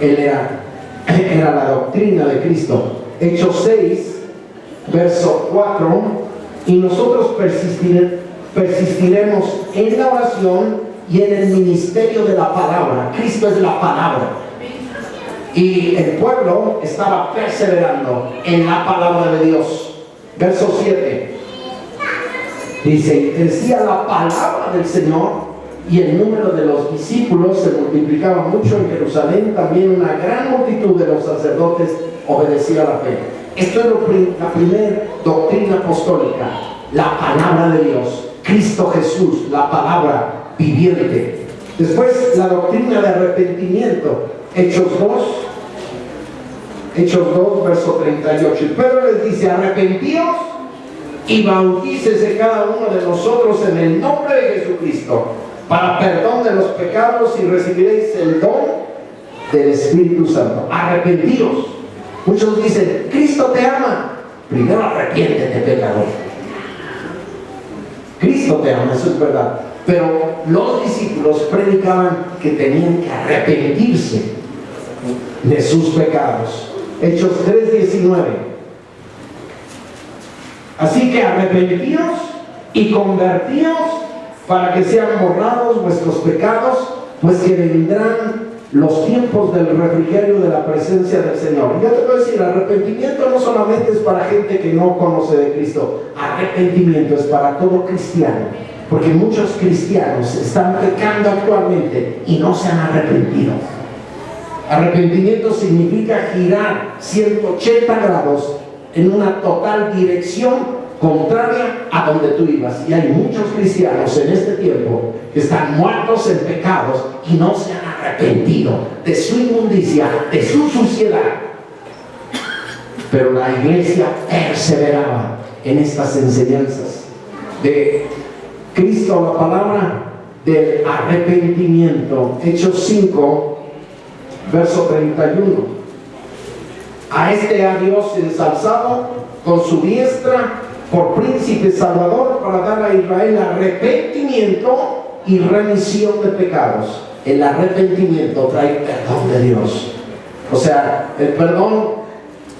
Él era la doctrina de Cristo. Hechos 6, verso 4, y nosotros persistiremos en la oración y en el ministerio de la palabra. Cristo es la palabra. Y el pueblo estaba perseverando en la palabra de Dios. Verso 7. Dice, y crecía la palabra del Señor y el número de los discípulos se multiplicaba mucho en Jerusalén. También una gran multitud de los sacerdotes obedecía la fe. Esto es la primera doctrina apostólica, la palabra de Dios, Cristo Jesús, la palabra viviente. Después la doctrina de arrepentimiento, Hechos 2, verso 38. Y Pedro les dice, arrepentíos y bautícese cada uno de nosotros en el nombre de Jesucristo para perdón de los pecados y recibiréis el don del Espíritu Santo. Arrepentíos. Muchos dicen, Cristo te ama. Primero arrepiéntete, pecador. Cristo te ama, eso es verdad. Pero los discípulos predicaban que tenían que arrepentirse de sus pecados. Hechos 3:19. Así que arrepentíos y convertíos para que sean borrados vuestros pecados, pues que vendrán los tiempos del refrigerio de la presencia del Señor. Yo te puedo decir, arrepentimiento no solamente es para gente que no conoce de Cristo. Arrepentimiento es para todo cristiano, porque muchos cristianos están pecando actualmente y no se han arrepentido. Arrepentimiento significa girar 180 grados en una total dirección contraria a donde tú ibas. Y hay muchos cristianos en este tiempo que están muertos en pecados y no se han arrepentido de su inmundicia, de su suciedad. Pero la iglesia perseveraba en estas enseñanzas de Cristo, la palabra del arrepentimiento. Hechos 5, verso 31. A este ha Dios ensalzado con su diestra por príncipe salvador para dar a Israel arrepentimiento y remisión de pecados. El arrepentimiento trae perdón de Dios. O sea, el perdón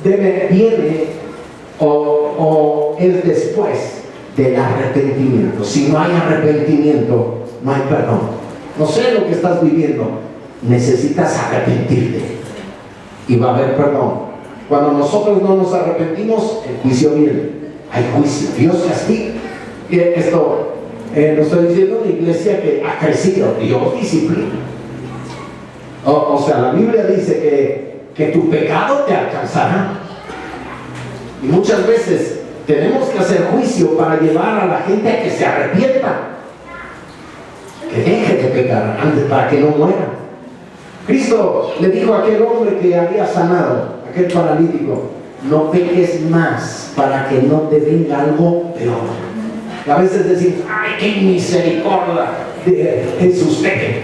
viene o es después del arrepentimiento. Si no hay arrepentimiento, no hay perdón. No sé lo que estás viviendo, necesitas arrepentirte y va a haber perdón. Cuando nosotros no nos arrepentimos, el juicio viene. Hay juicio, Dios castiga. Y esto no estoy diciendo una iglesia que ha crecido, Dios disciplina. O sea, la Biblia dice que tu pecado te alcanzará. Y muchas veces tenemos que hacer juicio para llevar a la gente a que se arrepienta, que deje de pecar antes, para que no muera. Cristo le dijo a aquel hombre que había sanado, aquel paralítico, no peques más para que no te venga algo peor. A veces decimos, ay, qué misericordia de Jesús, peque.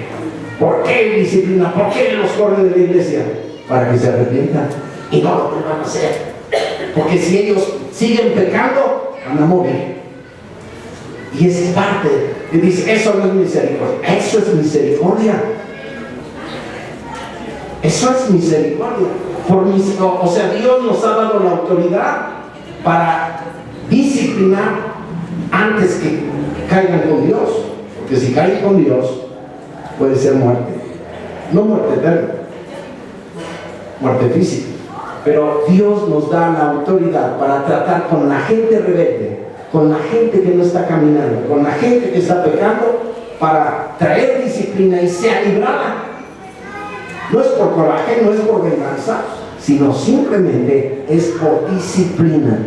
¿Por qué disciplina? ¿Por qué los corre de la iglesia? Para que se arrepientan y no lo vuelvan a hacer. Porque si ellos siguen pecando, van a morir. Y es parte. Y dice, eso no es misericordia. Eso es misericordia. Eso es misericordia. O sea, Dios nos ha dado la autoridad para disciplinar antes que caigan con Dios. Porque si caen con Dios, puede ser muerte. No muerte eterna, muerte física. Pero Dios nos da la autoridad para tratar con la gente rebelde, con la gente que no está caminando, con la gente que está pecando, para traer disciplina y sea librada. No es por coraje, no es por venganza, sino simplemente es por disciplina.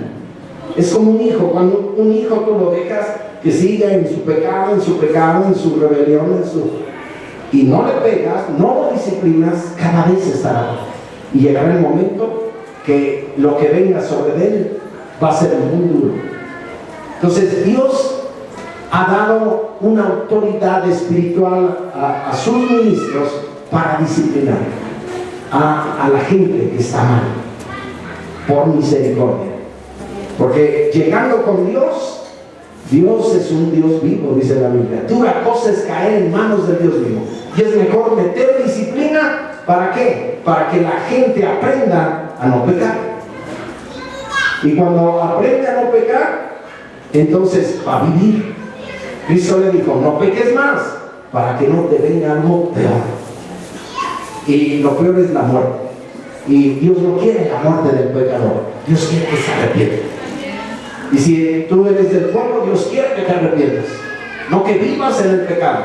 Es como un hijo. Cuando un hijo tú lo dejas que siga en su pecado, en su rebelión, y no le pegas, no lo disciplinas, cada vez estará. Y llegará el momento que lo que venga sobre él va a ser muy duro. Entonces Dios ha dado una autoridad espiritual a sus ministros para disciplinar a la gente que está mal, por misericordia. Porque llegando con Dios Dios es un Dios vivo, dice la Biblia. Dura cosa es caer en manos del Dios vivo. Y es mejor meter disciplina. ¿Para qué? Para que la gente aprenda a no pecar. Y cuando aprende a no pecar, entonces va a vivir. Cristo le dijo, no peques más, para que no te venga algo peor. Y lo peor es la muerte. Y Dios no quiere la muerte del pecador. Dios quiere que se arrepienta. Y si tú eres del pueblo, Dios quiere que te arrepientas, no que vivas en el pecado.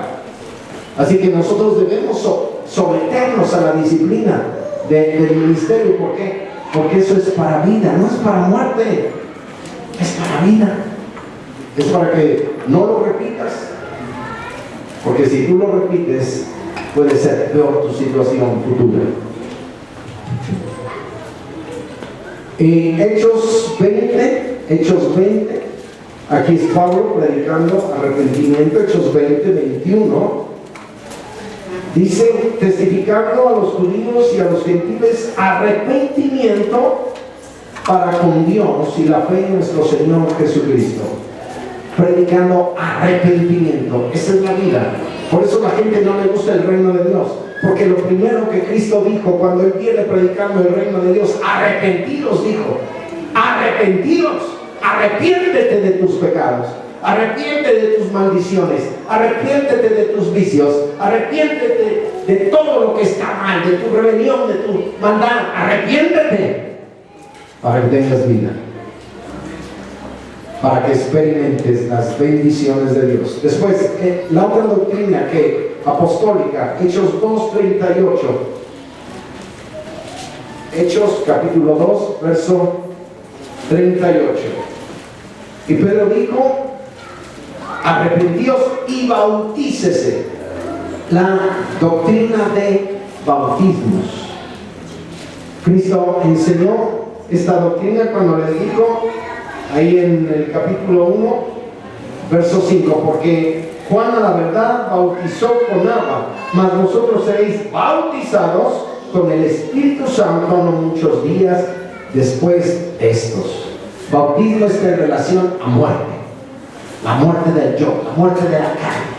Así que nosotros debemos someternos a la disciplina del ministerio. ¿Por qué? Porque eso es para vida, no es para muerte, es para vida. Es para que no lo repitas, porque si tú lo repites puede ser peor tu situación futura. Hechos 20, aquí es Pablo predicando arrepentimiento. Hechos 20, 21 dice, testificando a los judíos y a los gentiles arrepentimiento para con Dios y la fe en nuestro Señor Jesucristo. Predicando arrepentimiento, esa es la vida. Por eso la gente no le gusta el reino de Dios, porque lo primero que Cristo dijo cuando Él viene predicando el reino de Dios, arrepentidos, dijo, arrepentidos, arrepiéntete de tus pecados, arrepiéntete de tus maldiciones, arrepiéntete de tus vicios, arrepiéntete de todo lo que está mal, de tu rebelión, de tu maldad, arrepiéntete para que tengas vida, para que experimentes las bendiciones de Dios. Después, la otra doctrina apostólica, Hechos 2:38. Hechos capítulo 2, verso 38. Y Pedro dijo, arrepentíos y bautícese. La doctrina de bautismos. Cristo enseñó esta doctrina cuando les dijo, ahí en el capítulo 1, verso 5, porque Juan a la verdad bautizó con agua, mas vosotros seréis bautizados con el Espíritu Santo no muchos días después de estos. Bautismo está en relación a muerte, la muerte del yo, la muerte de la carne.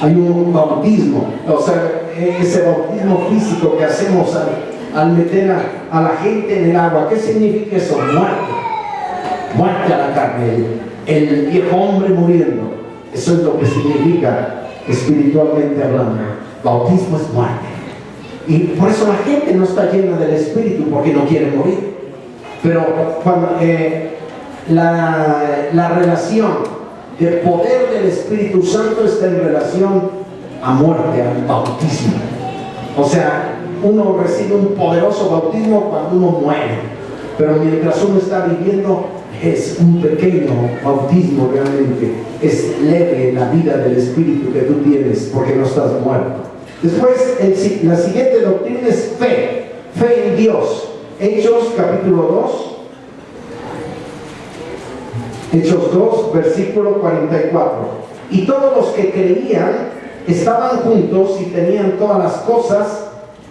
Hay un bautismo, o sea, ese bautismo físico que hacemos al meter a la gente en el agua. ¿Qué significa eso? Muerte a la carne, el viejo hombre muriendo. Eso es lo que significa espiritualmente hablando. Bautismo es muerte. Y por eso la gente no está llena del Espíritu, porque no quiere morir. Pero cuando la relación del poder del Espíritu Santo está en relación a muerte, al bautismo. O sea, uno recibe un poderoso bautismo cuando uno muere, pero mientras uno está viviendo es un pequeño bautismo realmente. Es leve la vida del Espíritu que tú tienes porque no estás muerto. Después, la siguiente doctrina es fe en Dios. Hechos capítulo 2. Hechos 2, versículo 44. Y todos los que creían estaban juntos y tenían todas las cosas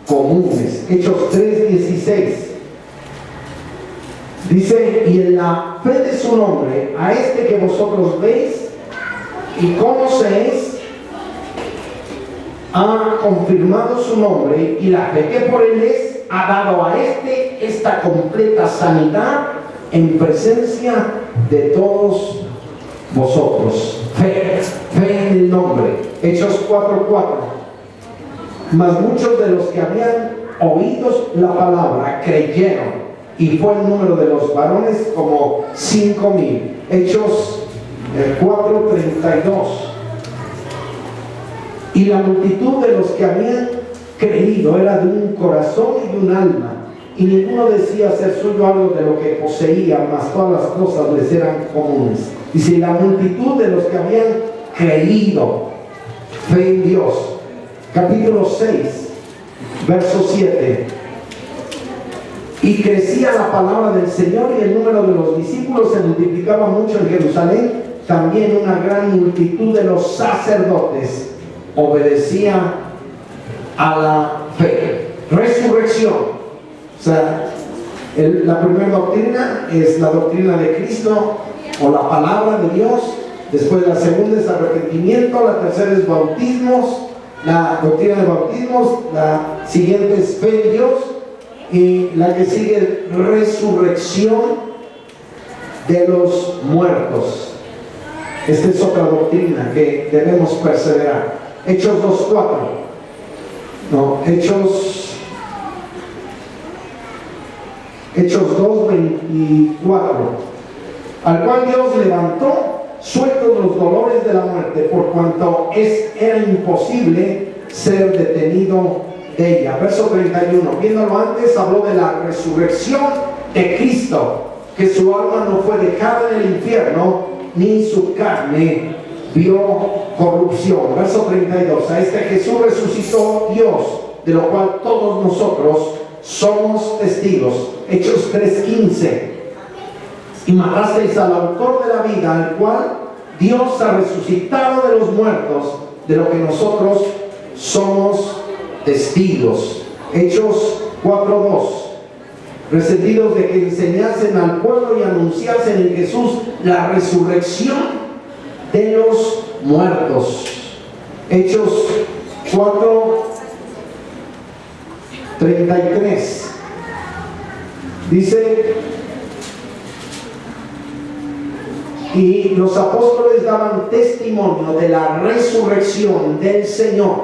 comunes. Hechos 3:16. Dice, y en la fe de su nombre, a este que vosotros veis y conocéis, ha confirmado su nombre, y la fe que por él es, ha dado a este esta completa sanidad en presencia de todos vosotros. Fe en el nombre. Hechos 4:4. Mas muchos de los que habían oído la palabra creyeron, y fue el número de los varones como 5,000. Hechos 4:32. Y la multitud de los que habían creído era de un corazón y de un alma, y ninguno decía ser suyo algo de lo que poseía, mas todas las cosas les eran comunes. Dice, la multitud de los que habían creído, fe en Dios. Capítulo 6, verso 7. Y crecía la palabra del Señor, y el número de los discípulos se multiplicaba mucho en Jerusalén. También una gran multitud de los sacerdotes obedecía a la fe. Resurrección. O sea, la primera doctrina es la doctrina de Cristo, o la palabra de Dios. Después la segunda es arrepentimiento, la tercera es bautismos, la doctrina de bautismos, la siguiente es fe en Dios y la que sigue es resurrección de los muertos. Esta es otra doctrina que debemos perseverar. Hechos 2:4. No, Hechos 2:24. Al cual Dios levantó sueltos los dolores de la muerte, por cuanto era imposible ser detenido de ella. Verso 31. Viéndolo antes, habló de la resurrección de Cristo, que su alma no fue dejada en el infierno, ni su carne vio corrupción. Verso 32. A este Jesús resucitó Dios, de lo cual todos nosotros somos testigos. Hechos 3:15. Y matasteis al autor de la vida, al cual Dios ha resucitado de los muertos, de lo que nosotros somos testigos. Hechos 4:2. Resentidos de que enseñasen al pueblo y anunciasen en Jesús la resurrección de los muertos. Hechos 4:33. Dice: y los apóstoles daban testimonio de la resurrección del Señor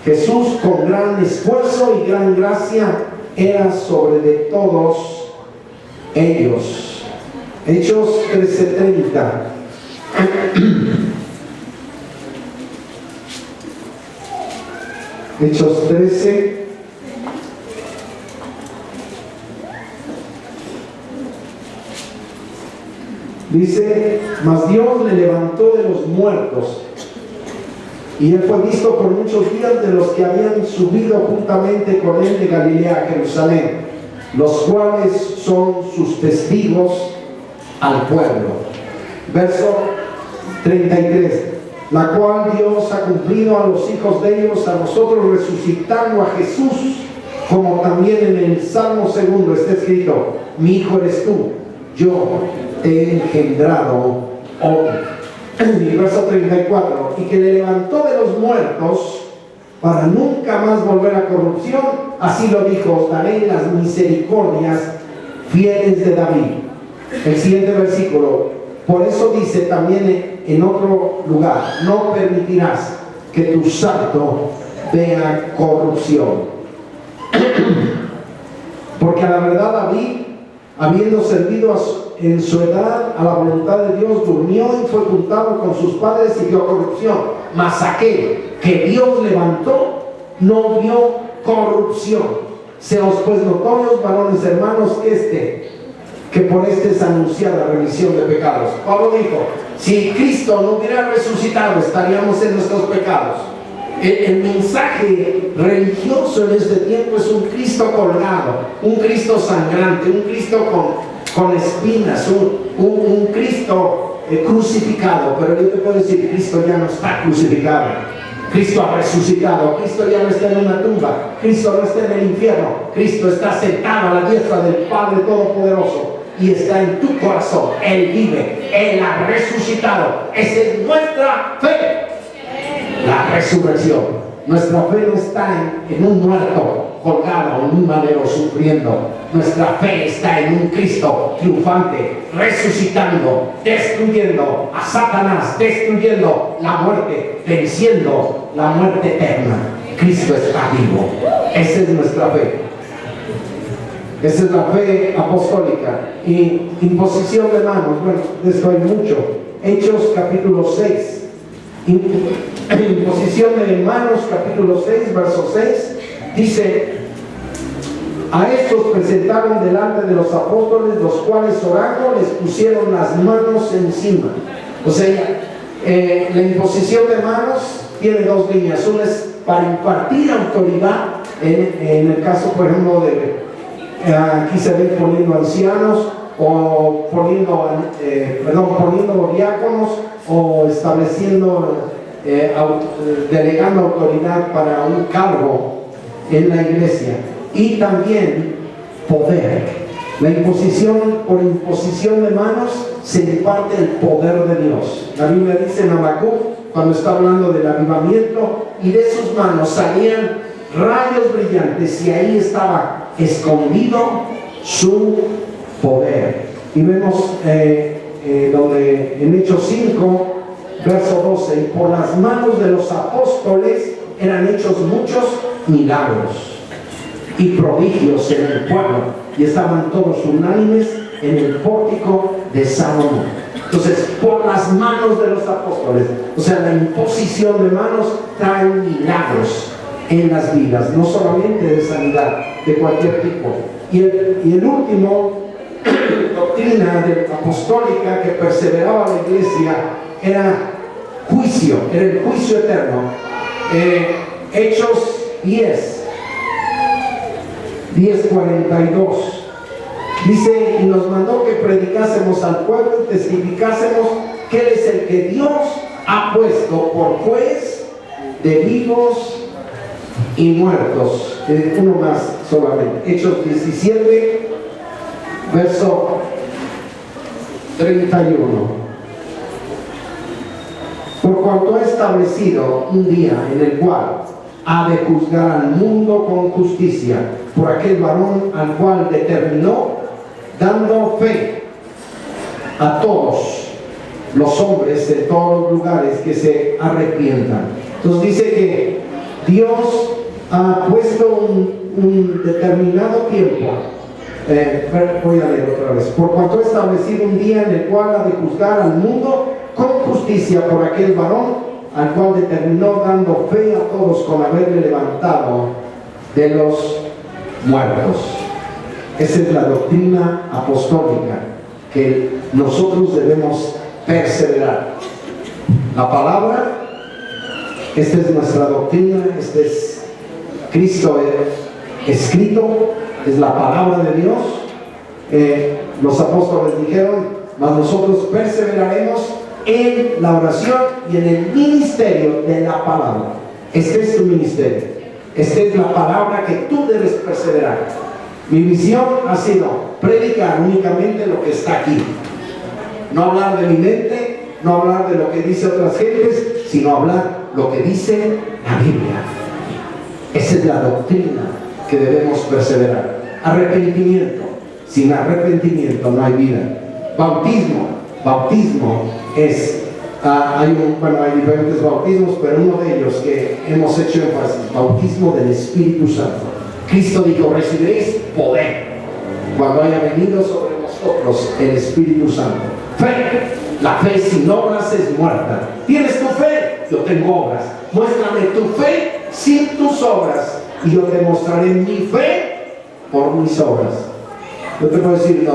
Jesús, con gran esfuerzo y gran gracia era sobre de todos ellos. Hechos 13:30. Hechos 13. Dice: mas Dios le levantó de los muertos, y él fue visto por muchos días de los que habían subido juntamente con él de Galilea a Jerusalén, los cuales son sus testigos al pueblo. Verso 33. La cual Dios ha cumplido a los hijos de ellos, a nosotros resucitando a Jesús, como también en el Salmo 2 está escrito: mi hijo eres tú, yo te he engendrado hoy. Y verso 34. Y que le levantó de los muertos para nunca más volver a corrupción, así lo dijo: os daré las misericordias fieles de David. El siguiente versículo: por eso dice también en otro lugar: no permitirás que tu santo vea corrupción. Porque a la verdad David, habiendo servido en su edad a la voluntad de Dios, durmió y fue juntado con sus padres y vio corrupción. Mas aquel que Dios levantó no vio corrupción. Seos pues notorios, varones hermanos, que por este es anunciada remisión de pecados. Pablo dijo: si Cristo no hubiera resucitado, estaríamos en nuestros pecados. El mensaje religioso en este tiempo es un Cristo colgado, un Cristo sangrante, un Cristo con espinas, un Cristo crucificado. Pero yo te puedo decir: Cristo ya no está crucificado, Cristo ha resucitado, Cristo ya no está en una tumba, Cristo no está en el infierno, Cristo está sentado a la diestra del Padre Todopoderoso y está en tu corazón. Él vive, Él ha resucitado. Esa es nuestra fe, la resurrección. Nuestra fe no está en un muerto colgado en un madero sufriendo. Nuestra fe está en un Cristo triunfante, resucitando, destruyendo a Satanás, destruyendo la muerte, venciendo la muerte eterna. Cristo está vivo. Esa es nuestra fe. Esa es la fe apostólica. Y imposición de manos, bueno, de esto hay mucho. Hechos capítulo 6. Imposición de manos, capítulo 6, verso 6, dice: a estos presentaron delante de los apóstoles, los cuales orando les pusieron las manos encima. O sea, la imposición de manos tiene dos líneas. Una es para impartir autoridad, en el caso, por ejemplo, aquí se ven poniendo ancianos, o poniendo diáconos, o estableciendo, delegando autoridad para un cargo en la iglesia. Y también poder. Por imposición de manos se imparte el poder de Dios. La Biblia dice en Habacuc, cuando está hablando del avivamiento, y de sus manos salían rayos brillantes y ahí estaba escondido su poder. Y vemos donde en Hechos 5, verso 12, y por las manos de los apóstoles eran hechos muchos milagros y prodigios en el pueblo, y estaban todos unánimes en el pórtico de Salomón. Entonces, por las manos de los apóstoles, o sea, la imposición de manos trae milagros en las vidas, no solamente de sanidad, de cualquier tipo. Y el último doctrina apostólica que perseveraba la iglesia era juicio, era el juicio eterno. Hechos 10:42 dice: y nos mandó que predicásemos al pueblo y testificásemos que Él es el que Dios ha puesto por juez de vivos y muertos. Uno más solamente. Hechos 17, verso 31. Por cuanto ha establecido un día en el cual ha de juzgar al mundo con justicia, por aquel varón al cual determinó, dando fe a todos los hombres de todos los lugares que se arrepientan. Entonces dice que Dios ha puesto un determinado tiempo. Voy a leer otra vez. Por cuanto ha establecido un día en el cual ha de juzgar al mundo con justicia, por aquel varón al cual determinó, dando fe a todos con haberle levantado de los muertos. Esa es la doctrina apostólica que nosotros debemos perseverar. La palabra, esta es nuestra doctrina, este es Cristo escrito, es la palabra de Dios. Los apóstoles dijeron: mas nosotros perseveraremos en la oración y en el ministerio de la palabra. Este es tu ministerio, esta es la palabra que tú debes perseverar. Mi visión ha sido predicar únicamente lo que está aquí, no hablar de mi mente, no hablar de lo que dice otras gentes, sino hablar lo que dice la Biblia. Esa es la doctrina que debemos perseverar. Arrepentimiento, sin arrepentimiento no hay vida. Bautismo es, hay diferentes bautismos, pero uno de ellos que hemos hecho énfasis: bautismo del Espíritu Santo. Cristo dijo: recibiréis poder cuando haya venido sobre vosotros el Espíritu Santo. Fe, la fe sin obras es muerta. ¿Tienes tu fe? Yo tengo obras. Muéstrame tu fe sin tus obras y yo te mostraré mi fe por mis obras. Yo te puedo decir, no,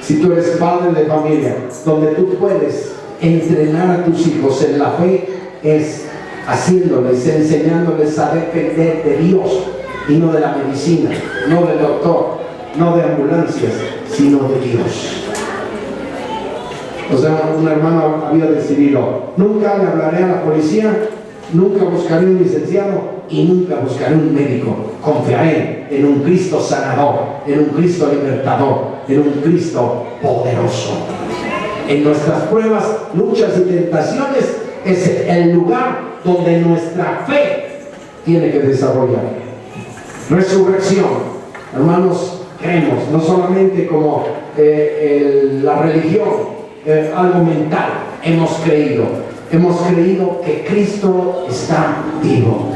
si tú eres padre de familia, donde tú puedes entrenar a tus hijos en la fe es haciéndoles, enseñándoles a depender de Dios y no de la medicina, no del doctor, no de ambulancias, sino de Dios. O sea, un hermano había decidido: nunca le hablaré a la policía, nunca buscaré un licenciado y nunca buscaré un médico. Confiaré en un Cristo sanador, en un Cristo libertador, en un Cristo poderoso. En nuestras pruebas, luchas y tentaciones es el lugar donde nuestra fe tiene que desarrollar. Resurrección, hermanos, creemos, no solamente como la religión, algo mental. Hemos creído que Cristo está vivo.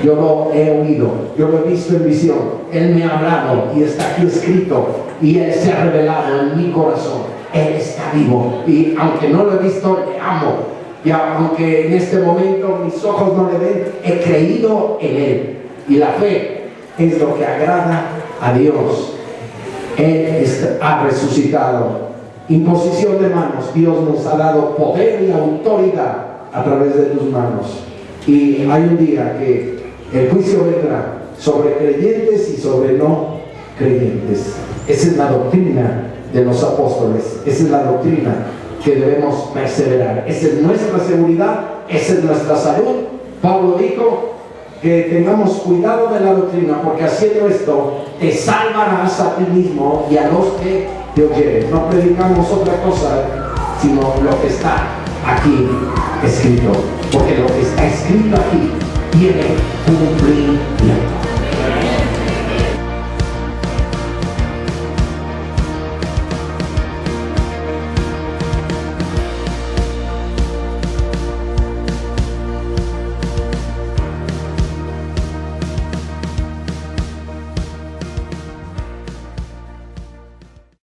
Yo lo he oído, yo lo he visto en visión. Él me ha hablado y está aquí escrito, y Él se ha revelado en mi corazón. Él está vivo, y aunque no lo he visto, le amo. Y aunque en este momento mis ojos no le ven, he creído en Él. Y la fe es lo que agrada a Dios. Él ha resucitado. Imposición de manos. Dios nos ha dado poder y autoridad a través de tus manos. Y hay un día que el juicio vendrá sobre creyentes y sobre no creyentes. Esa es la doctrina de los apóstoles. Esa es la doctrina que debemos perseverar. Esa es nuestra seguridad, esa es nuestra salud. Pablo dijo: que tengamos cuidado de la doctrina, porque haciendo esto te salvarás a ti mismo y a los que te oyeren. No predicamos otra cosa, sino lo que está aquí escrito, porque lo que está escrito aquí tiene cumplimiento.